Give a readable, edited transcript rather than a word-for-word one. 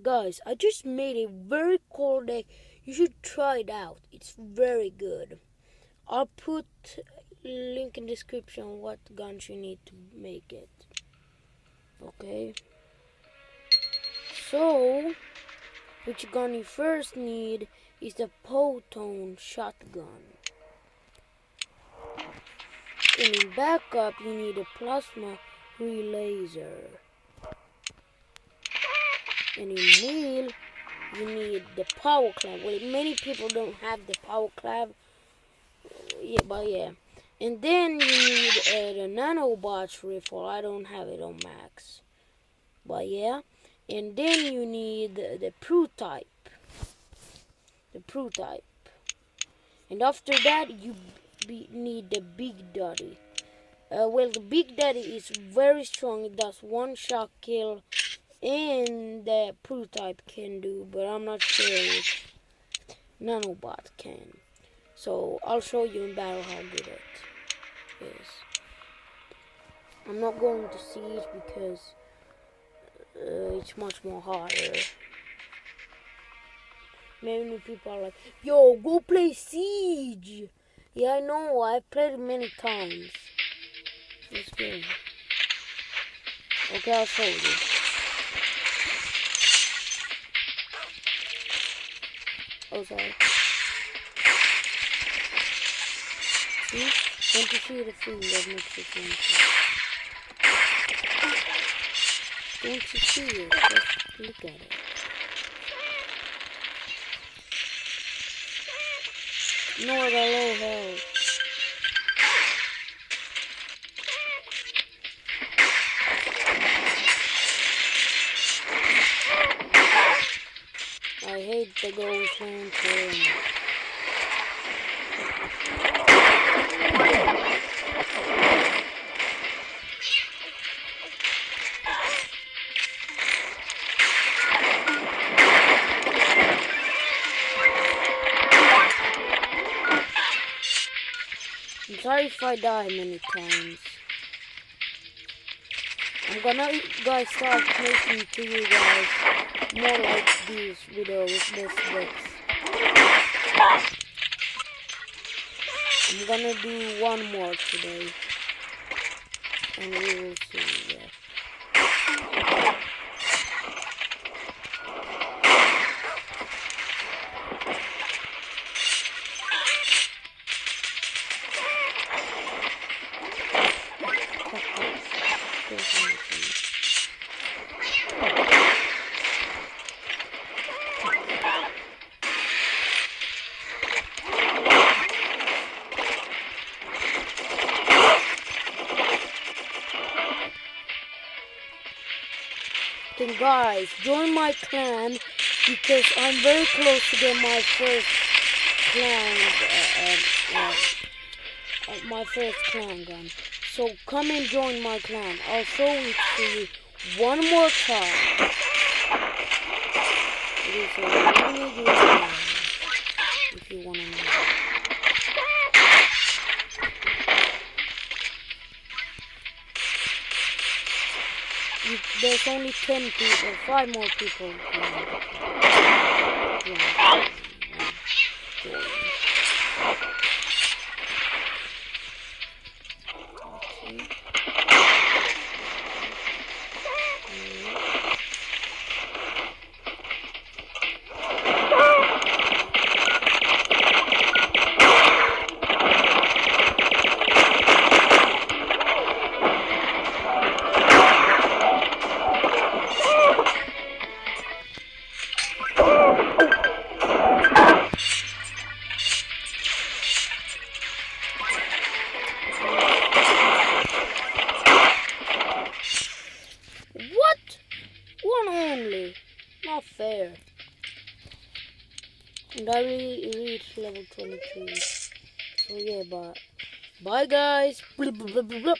Guys, I just made a very cool deck. You should try it out. It's very good. I'll put link in description what guns you need to make it. Okay. So, which gun you first need is the Photon shotgun. And in backup, you need a plasma Relaser. And in melee, you need the power clav. Well, many people don't have the power clav. Yeah, but yeah. And then you need the Nanobots rifle. I don't have it on max. But yeah. And then you need the Protype. The Protype. And after that, you need the Big Duddy. Well, the Big Duddy is very strong. It does one shot kill. And the Protype can do. But I'm not sure if Nanobot can. So I'll show you in battle how good it is. I'm not going to siege because it's much more harder. Many people are like, yo, go play Siege. Yeah, I know, I've played it many times. Let's go. Okay, I'll show you. Oh, sorry. See? Don't you see the thing that makes it sense? Don't you see it? Just look at it. No, I got low health. I hate the ghost lantern. I'm sorry if I die many times. I'm gonna start making to you guys more like these videos, this decks. I'm gonna do one more today. And we will see, yeah. Then guys, join my clan because I'm very close to get my first clan gun. So come and join my clan. I'll show it to you one more time. It is a really good clan, if you wanna know. There's only 10 people, 5 more people. Not fair. And I reached level 22. So yeah, but bye guys. Blah, blah, blah, blah, blah.